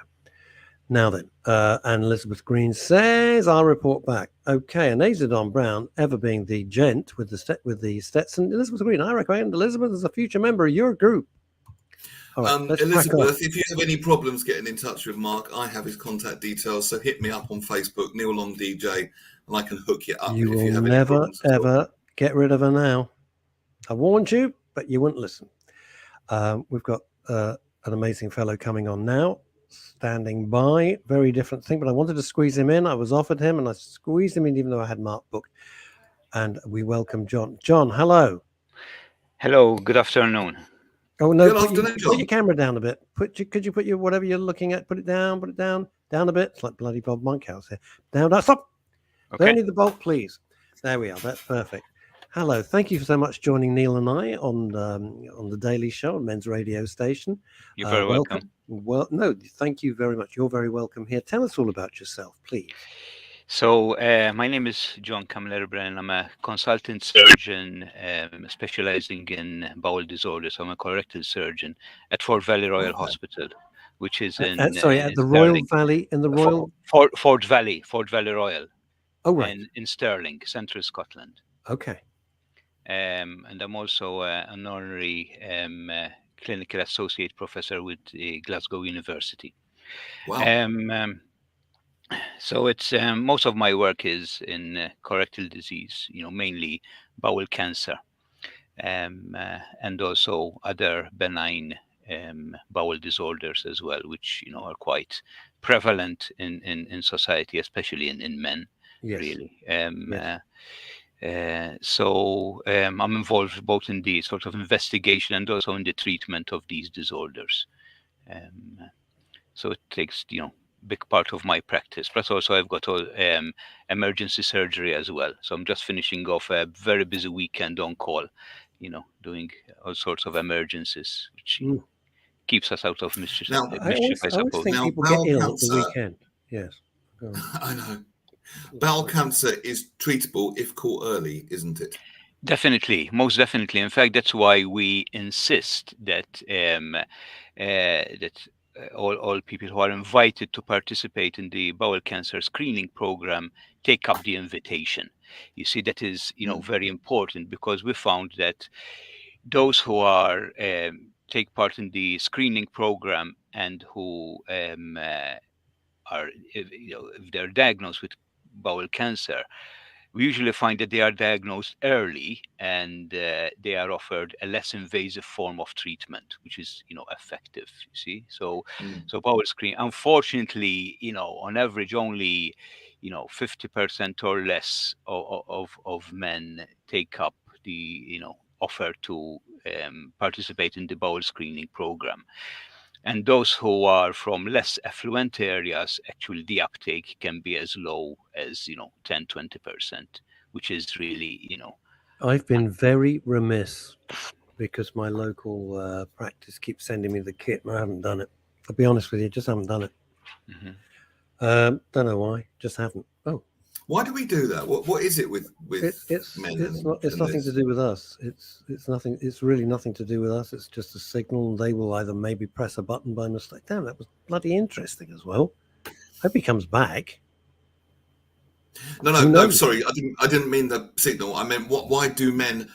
Now then, and Elizabeth Green says, I'll report back. Okay, and Azadon Brown, ever being the gent with the Stetson. Elizabeth Green, I recommend Elizabeth as a future member of your group. All right, Elizabeth, if you have any problems getting in touch with Mark, I have his contact details, so hit me up on Facebook, Neil Long DJ, and I can hook you up. You will never, ever get rid of her now. I warned you, but you wouldn't listen. We've got an amazing fellow coming on now. Standing by, very different thing, but I wanted to squeeze him in. I was offered him, and I squeezed him in, even though I had Mark booked. And we welcome John. John, hello. Hello. Good afternoon. Oh no! Put your camera down a bit. Could you put your whatever you're looking at? Put it down a bit. It's like bloody Bob Monkhouse here. Down. Stop. Okay. Don't need the bulk, please. There we are. That's perfect. Hello. Thank you so much for joining Neil and I on the Daily Show on Men's Radio Station. You're very welcome. Well, no, thank you very much. You're very welcome here. Tell us all about yourself, please. So my name is John Camilleri-Brennan. I'm a consultant surgeon specializing in bowel disorders. I'm a colorectal surgeon at Fort Valley Royal Hospital, which is in at the Stirling. Royal Valley, in the Royal Fort Valley Royal. Oh, right. In Stirling, central Scotland. Okay. And I'm also an honorary clinical associate professor with Glasgow University. Wow. So it's most of my work is in colorectal disease, mainly bowel cancer, and also other benign bowel disorders as well, which are quite prevalent in society, especially in men. Yes. Really. Yes. So I'm involved both in the sort of investigation and also in the treatment of these disorders. So it takes, big part of my practice. Plus also I've got all emergency surgery as well. So I'm just finishing off a very busy weekend on call, doing all sorts of emergencies, which keeps us out of mischief, Now, I suppose. I always think Now, people get bowel ill at cancer- the weekend. Yes. I know. Bowel cancer is treatable if caught early, isn't it? Definitely, most definitely. In fact, that's why we insist that all people who are invited to participate in the bowel cancer screening program take up the invitation. You see, that is very important, because we found that those who are take part in the screening program and who are if they're diagnosed with bowel cancer, we usually find that they are diagnosed early and they are offered a less invasive form of treatment, which is effective. You see, so bowel screen, unfortunately, on average, only 50% or less of men take up the offer to participate in the bowel screening program. And those who are from less affluent areas, actually the uptake can be as low as 10-20%, which is really I've been very remiss because my local practice keeps sending me the kit, and I haven't done it. I'll be honest with you, just haven't done it. Don't know why, just haven't. Oh, why do we do that? What is it with it's men? It's nothing to do with us. It's nothing. It's really nothing to do with us. It's just a signal. They will either maybe press a button by mistake. Damn, that was bloody interesting as well. Hope he comes back. No. Sorry, I didn't mean the signal. I meant why do men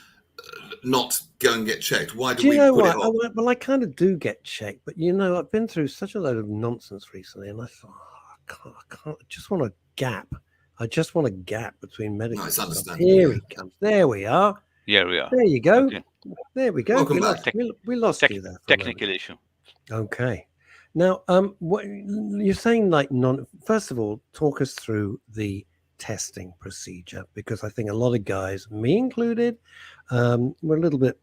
not go and get checked? Why do we you know put what? it off? Well, I kind of do get checked, but I've been through such a load of nonsense recently, and I thought, I can't. I just want a gap. I just want a gap between medical it's stuff. understandable. Here he comes. There we are. Yeah, we are. There you go. Okay. There we go. Welcome back. We lost you there. For technical issue. Okay. Now, what you're saying, first of all, talk us through the testing procedure, because I think a lot of guys, me included, were a little bit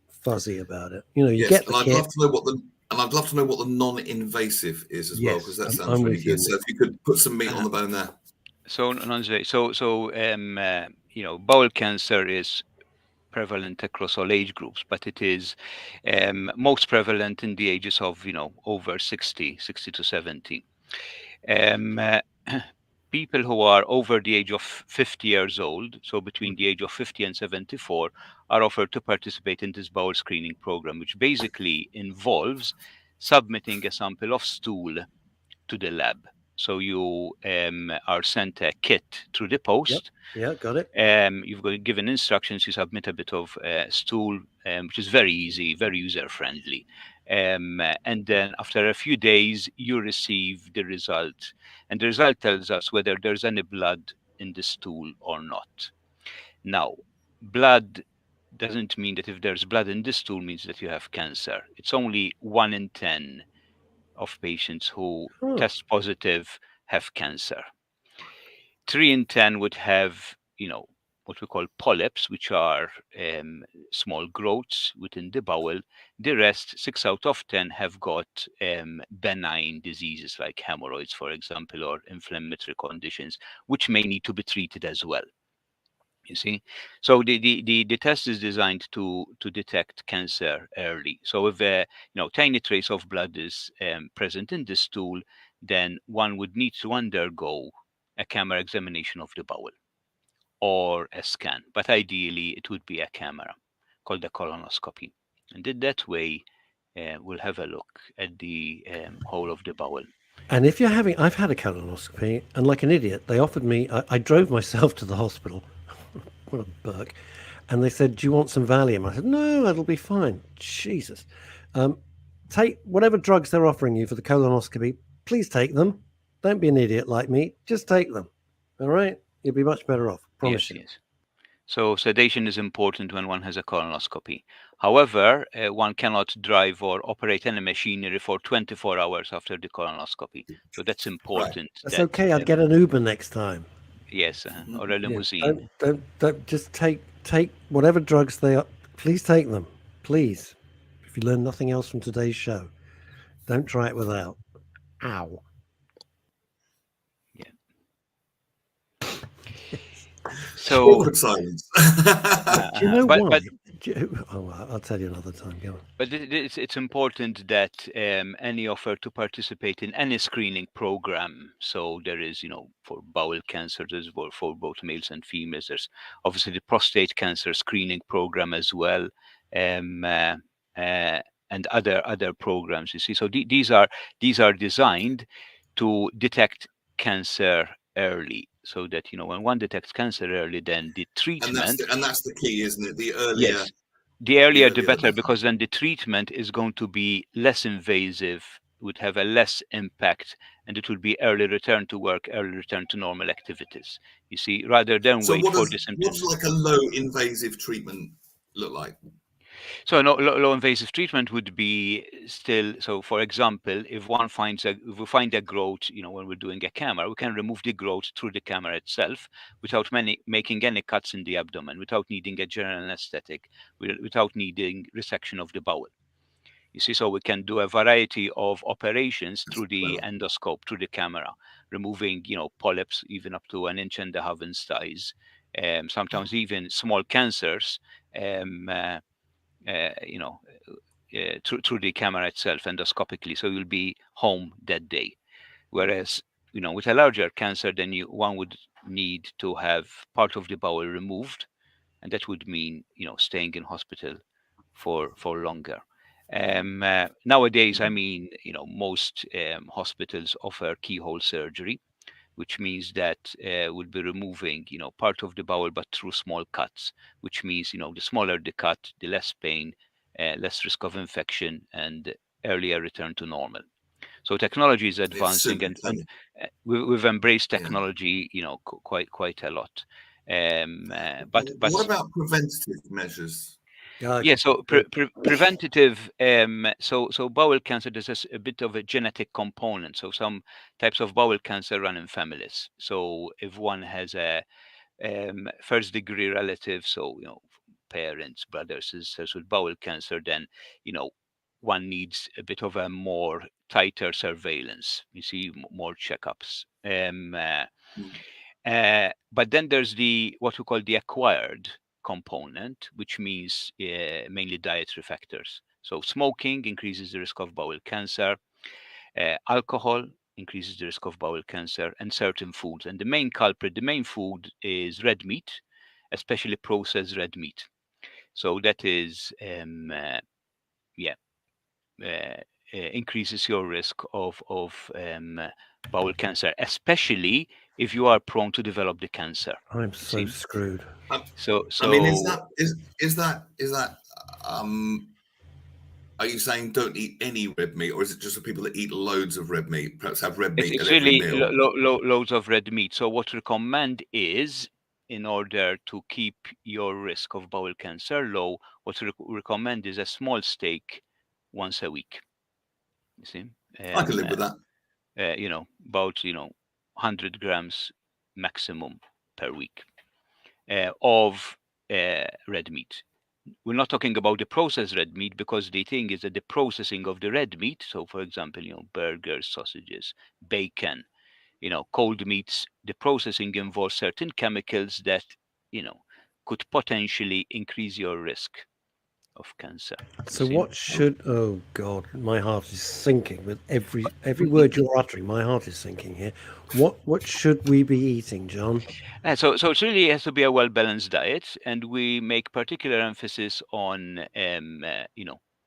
fuzzy about it. You get the and I'd kit. love to know what the non-invasive is as well, because that sounds really good. So if you could put some meat on the bone there. So bowel cancer is prevalent across all age groups, but it is most prevalent in the ages of over 60 to 70. People who are over the age of 50 years old, so between the age of 50 and 74, are offered to participate in this bowel screening program, which basically involves submitting a sample of stool to the lab. So you are sent a kit through the post. Yeah, got it. You've got given instructions. You submit a bit of stool, which is very easy, very user-friendly. And then after a few days, you receive the result. And the result tells us whether there's any blood in the stool or not. Now, blood doesn't mean that if there's blood in the stool means that you have cancer. It's only 1 in 10 of patients who test positive have cancer. 3 in 10 would have, what we call polyps, which are small growths within the bowel. The rest, 6 out of 10, have got benign diseases like hemorrhoids, for example, or inflammatory conditions, which may need to be treated as well. You see, so the test is designed to detect cancer early. So if tiny trace of blood is present in the stool, then one would need to undergo a camera examination of the bowel or a scan. But ideally, it would be a camera called a colonoscopy, and in that way, we'll have a look at the whole of the bowel. And if you're having, I've had a colonoscopy, and like an idiot, they offered me, I drove myself to the hospital. What a burk. And they said, "Do you want some Valium?" I said, "No, it'll be fine." Jesus. Take whatever drugs they're offering you for the colonoscopy. Please take them. Don't be an idiot like me. Just take them. All right? You'll be much better off. Promise Yes, you. yes. So sedation is important when one has a colonoscopy. However, one cannot drive or operate any machinery for 24 hours after the colonoscopy. So that's Right. important. That's That okay. I'd get an Uber next time. yes, or a Yeah. limousine. Don't just take whatever drugs they are. Please take them. Please. If you learn nothing else from today's show, don't try it without. Ow. Yeah. So, Awkward silence. Do you know but why? I'll tell you another time. Go on. But it's important that any offer to participate in any screening program. So there is, for bowel cancer, there's for both males and females. There's obviously the prostate cancer screening program as well, um, uh, uh, and other programs. You see, so these are designed to detect cancer early, so that when one detects cancer early, then the treatment. And that's the key, isn't it? The earlier, Yes, the earlier the the better, better. because then the treatment is going to be less invasive, would have a less impact, and it would be early return to work, early return to normal activities. You see, rather than So wait for the what does symptoms. like a low invasive treatment look like? So no, low invasive treatment would be still. So for example, if we find a growth, when we're doing a camera, we can remove the growth through the camera itself without making any cuts in the abdomen, without needing a general anesthetic, without needing resection of the bowel. You see, so we can do a variety of operations That's through the clever. endoscope, through the camera, removing, polyps even up to 1.5 inch in size, sometimes even small cancers, um, uh, uh, you know, through the camera itself endoscopically. So you'll be home that day. Whereas, with a larger cancer, then one would need to have part of the bowel removed, and that would mean, staying in hospital for longer. Nowadays, I mean, most hospitals offer keyhole surgery, which means that we'll be removing, part of the bowel, but through small cuts, which means, the smaller the cut, the less pain, less risk of infection, and earlier return to normal. So technology is It's advancing, super and clever. we've embraced Yeah. technology, quite a lot. But What about preventative measures? yeah, so preventative. So bowel cancer, there's a bit of a genetic component. So some types of bowel cancer run in families. So if one has a first degree relative, so parents, brothers, sisters with bowel cancer, then one needs a bit of a more tighter surveillance. You see, more checkups. Mm. But then there's what we call the acquired component, which means mainly dietary factors. So smoking increases the risk of bowel cancer. Alcohol increases the risk of bowel cancer, and certain foods. And the main culprit, the main food, is red meat, especially processed red meat. So that is, yeah, increases your risk of bowel cancer, especially if you are prone to develop the cancer. I'm You so see, screwed. so I mean, so is that are you saying don't eat any red meat, or is it just for people that eat loads of red meat, perhaps have red meat it's at every really meal? loads of red meat. So what we recommend is, in order to keep your risk of bowel cancer low, what we recommend is a small steak once a week. You see, I can live with that. about 100 grams maximum per week of red meat. We're not talking about the processed red meat, because the thing is that the processing of the red meat, so for example, burgers, sausages, bacon, cold meats, the processing involves certain chemicals that, could potentially increase your risk of cancer. So what should? Oh God, my heart is sinking with every word you're uttering. My heart is sinking here. What should we be eating, John? So it really has to be a well-balanced diet, and we make particular emphasis on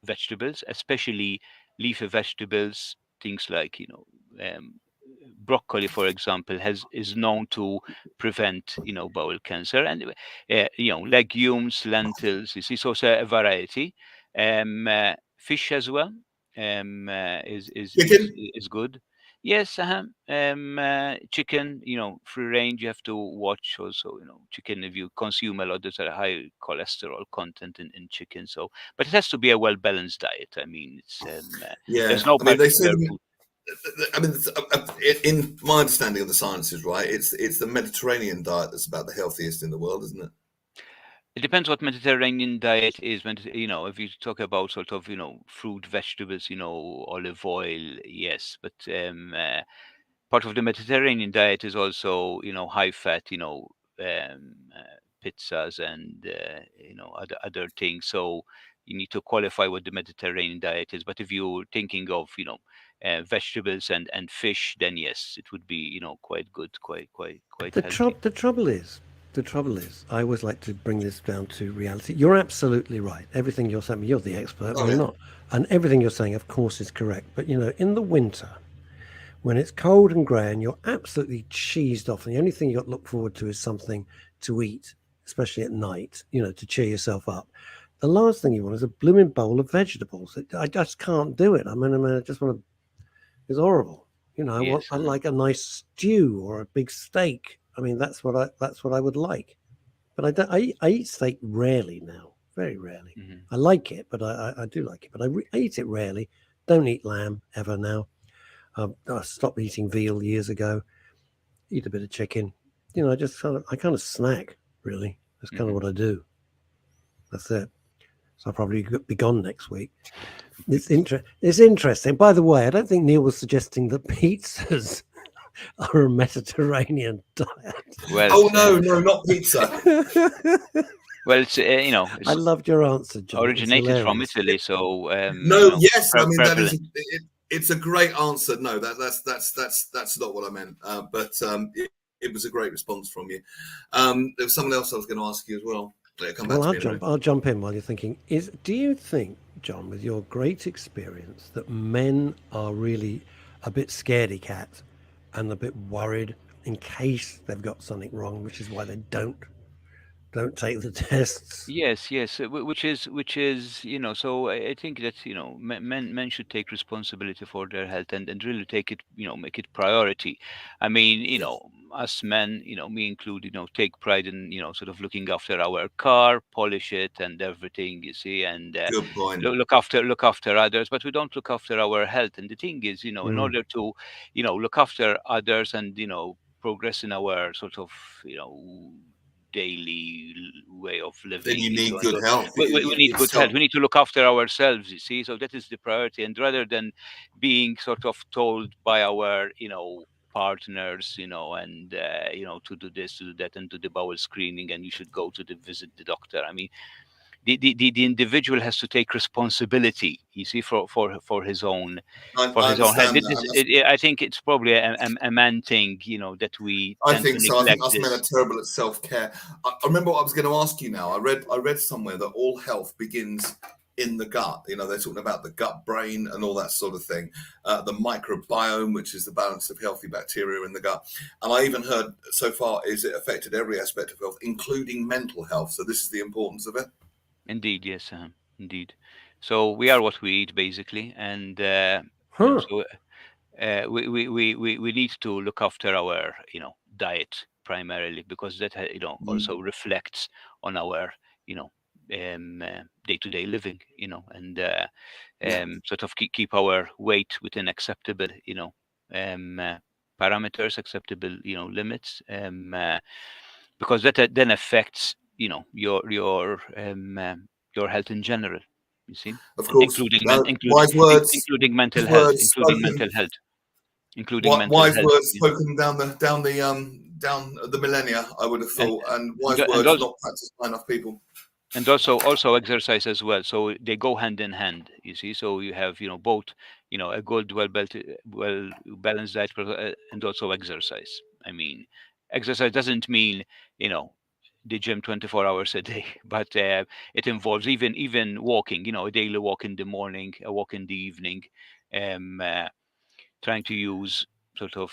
vegetables, especially leafy vegetables, things like broccoli, for example, is known to prevent bowel cancer, and legumes, lentils. You see, so it's a variety. Fish as well Chicken? is good. Yes, chicken, free range. You have to watch also, chicken. If you consume a lot, there's a high cholesterol content in chicken. So, but it has to be a well balanced diet. I mean, it's there's no I mean, they say particular food. I mean, in my understanding of the sciences, right, it's the Mediterranean diet that's about the healthiest in the world, isn't it? It depends what Mediterranean diet is. When if you talk about sort of fruit, vegetables, olive oil, yes, but part of the Mediterranean diet is also high fat, pizzas and other things. So you need to qualify what the Mediterranean diet is. But if you're thinking of vegetables and fish, then yes, it would be quite good, quite healthy. The trouble is, I always like to bring this down to reality. You're absolutely right. Everything you're saying, you're the expert, Oh, we're yeah. not. And everything you're saying, of course, is correct. But, in the winter, when it's cold and grey and you're absolutely cheesed off, and the only thing you've got to look forward to is something to eat, especially at night, to cheer yourself up. The last thing you want is a blooming bowl of vegetables. I just can't do it. I just want to, it's horrible. Yes. I like a nice stew or a big steak. I mean, that's what I would like. But I eat steak rarely now, very rarely. Mm-hmm. I like it, but I do like it, but I eat it rarely. Don't eat lamb ever now. I stopped eating veal years ago. Eat a bit of chicken. I just kind of snack, really. That's kind of what I do. That's it. So I'll probably be gone next week. It's interesting. By the way, I don't think Neil was suggesting that pizzas are a Mediterranean diet. Well, no, not pizza. Well, it's I loved your answer, John. Originated from Italy, so no, yes, I mean prevalent. that is it's a great answer. No, that's not what I meant. But it was a great response from you. There was someone else I was going to ask you as well. I'll jump in while you're thinking. Do you think, John, with your great experience, that men are really a bit scaredy cat and a bit worried in case they've got something wrong, which is why they don't take the tests? Yes, which is so I think that men should take responsibility for their health and really take it, make it priority. I mean, us men, me included, take pride in sort of looking after our car, polish it and everything, you see, and Good point. look after others, but we don't look after our health. And the thing is, in order to look after others and progress in our sort of daily way of living, then you need good health. We need good health. We need to look after ourselves, you see. So that is the priority. And rather than being sort of told by our partners, and to do this, to do that, and do the bowel screening, and you should go to visit the doctor. I mean, the individual has to take responsibility, you see, for his own health. I think it's probably a man thing, that we. I think so. I think us men are terrible at self-care. I remember what I was going to ask you now. I read somewhere that all health begins in the gut. They're talking about the gut brain and all that sort of thing. The microbiome, which is the balance of healthy bacteria in the gut. And I even heard so far is it affected every aspect of health, including mental health. So this is the importance of it. Indeed, yes, indeed. So we are what we eat, basically, and so we need to look after our diet primarily, because that also reflects on our day-to-day living, and sort of keep our weight within acceptable parameters, acceptable limits, because that then affects your health in general, you see, of course, including wise words, including mental health, spoken, mental health. including mental Wise health. words spoken down the millennia, I would have thought, and wise words also, not practiced by enough people. And also exercise as well. So they go hand in hand. You see, so you have both a good, well balanced diet, and also exercise. I mean, exercise doesn't mean the gym 24 hours a day, but it involves even walking. A daily walk in the morning, a walk in the evening, trying to use sort of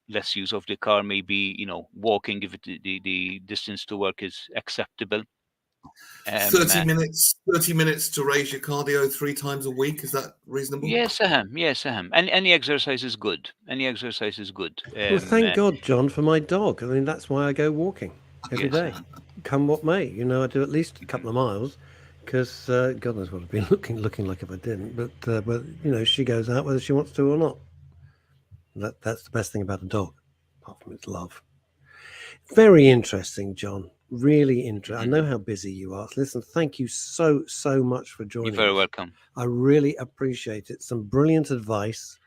less use of the car, maybe walking if the distance to work is acceptable. 30 minutes to raise your cardio 3 times a week. Is that reasonable? Yes, and any exercise is good. Any exercise is good. Well, thank God, John, for my dog. I mean, that's why I go walking every day, come what may. I do at least a couple of miles, because God knows what I'd be looking like if I didn't. But she goes out whether she wants to or not. That's the best thing about a dog, apart from its love. Very interesting, John. Really interesting. I know how busy you are. Listen, thank you so much for joining us. You're very welcome. I really appreciate it. Some brilliant advice.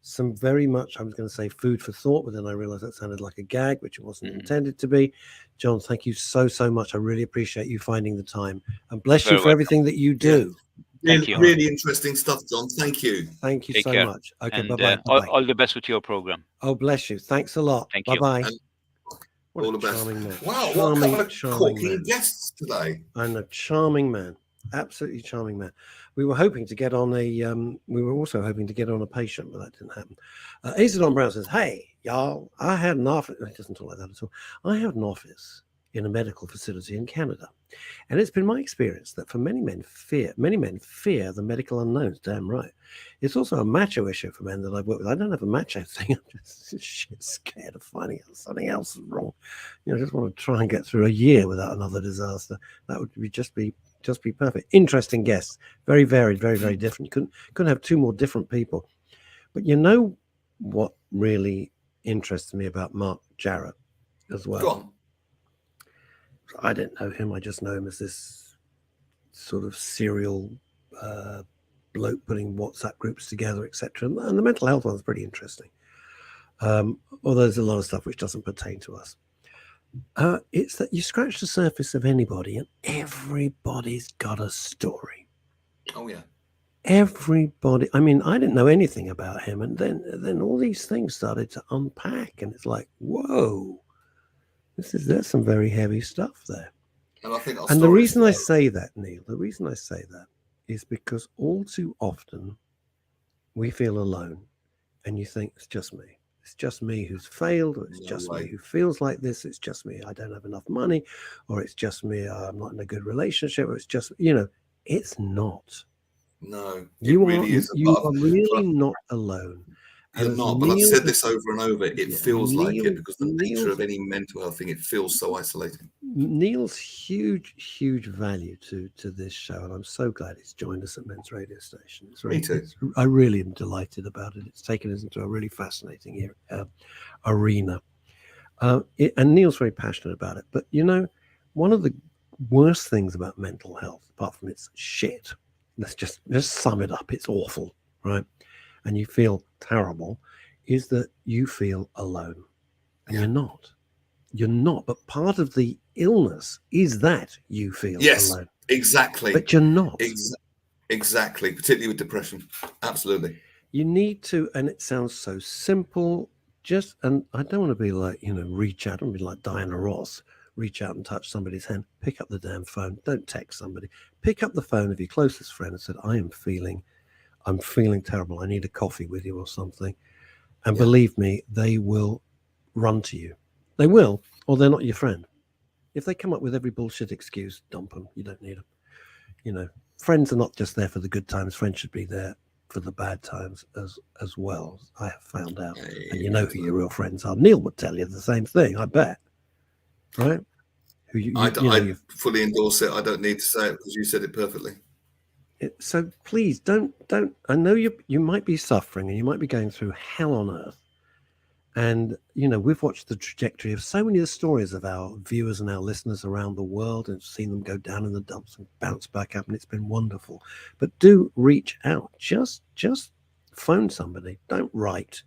Some very much, I was going to say food for thought, but then I realized that sounded like a gag, which it wasn't intended to be. John, thank you so much. I really appreciate you finding the time, and bless you for everything that you do. Yeah. Thank you. Really interesting stuff, John. Thank you. Thank you Take so care. much. Okay, and, bye-bye. All the best with your program. Oh, bless you. Thanks a lot. Thank Bye-bye. you. What all a the best. Charming man. Wow, what a couple of corking guests today. And a charming man. Absolutely charming man. We were hoping to get on a patient, but that didn't happen. Isidon Brown says, "Hey, y'all, I had an office." It doesn't talk like that at all. I had an office in a medical facility in Canada, and it's been my experience that many men fear the medical unknowns. Damn right. It's also a macho issue for men that I've worked with. I don't have a macho thing. I'm just shit scared of finding out something else is wrong. I just want to try and get through a year without another disaster. That would just be perfect. Interesting guests, very varied, very, very different. You couldn't have 2 more different people. But what really interests me about Mark Jarrett as well? Go on. I didn't know him. I just know him as this sort of serial bloke putting WhatsApp groups together, etc. And the mental health one's pretty interesting. Although there's a lot of stuff which doesn't pertain to us. It's that you scratch the surface of anybody and everybody's got a story. Oh yeah. Everybody. I mean, I didn't know anything about him, and then all these things started to unpack, and it's like, whoa, there's some very heavy stuff there. And I think the reason I say that, Neil, is because all too often we feel alone, and you think it's just me. It's just me who's failed, or it's just me who feels like this. It's just me, I don't have enough money, or it's just me, I'm not in a good relationship, or it's just, it's not. No, you are really not alone. You're not, but I've said this over and over. It feels like it because the nature of any mental health thing, it feels so isolating. Neil's huge value to this show, and I'm so glad he's joined us at Men's Radio Station. Me too. I really am delighted about it. It's taken us into a really fascinating arena. And Neil's very passionate about it. But, one of the worst things about mental health, apart from it's shit, let's just sum it up, it's awful, right? And you feel terrible, is that you feel alone. And you're not. But part of the illness is that you feel alone. Exactly. But you're not. Exactly. Particularly with depression. Absolutely. You need to, and it sounds so simple, and I don't want to be like, reach out. I don't want to be like Diana Ross, reach out and touch somebody's hand. Pick up the damn phone. Don't text somebody. Pick up the phone of your closest friend and said, I'm feeling terrible. I need a coffee with you or something. And believe me, they will run to you. They will, or they're not your friend. If they come up with every bullshit excuse, dump them. You don't need them. Friends are not just there for the good times. Friends should be there for the bad times as well. I have found out. And you know who your real friends are. Neil would tell you the same thing, I bet. Right? I fully endorse it. I don't need to say it because you said it perfectly. So please don't. I know you might be suffering and you might be going through hell on earth. And, we've watched the trajectory of so many of the stories of our viewers and our listeners around the world and seen them go down in the dumps and bounce back up. And it's been wonderful. But do reach out. Just phone somebody. Don't write.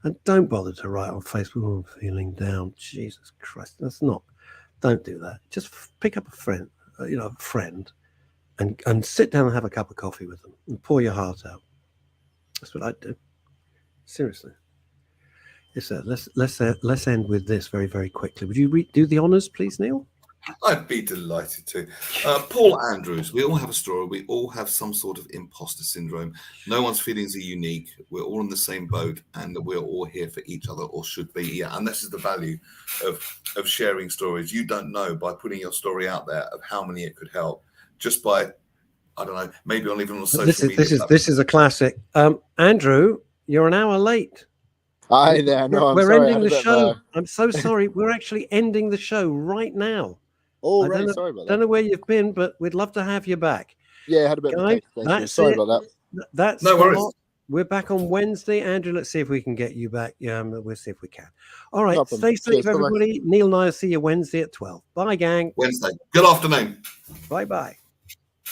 And don't bother to write on Facebook, "Oh, I'm feeling down." Jesus Christ, don't do that. Just pick up a friend, a friend, and sit down and have a cup of coffee with them and pour your heart out. That's what I'd do. Seriously. Yes, sir. Let's end with this very, very quickly. Would you do the honors, please, Neil? I'd be delighted to. Paul Andrews, we all have a story. We all have some sort of imposter syndrome. No one's feelings are unique. We're all in the same boat, and we're all here for each other, or should be. Yeah, and this is the value of sharing stories. You don't know by putting your story out there of how many it could help. Just by, I don't know, maybe on even on social media. This is a classic. Andrew, you're an hour late. Hi there. No, I'm we're sorry. ending the show. I'm so sorry. We're actually ending the show right now. Oh, right. Sorry about that. Don't know where you've been, but we'd love to have you back. Yeah, I had a bit of a technical. Sorry about that. That's no worries. We're back on Wednesday. Andrew, let's see if we can get you back. Yeah, we'll see if we can. All right. No Stay safe, Cheers, everybody. Neil and I will see you Wednesday at 12. Bye, gang. Wednesday. Good afternoon. Bye-bye.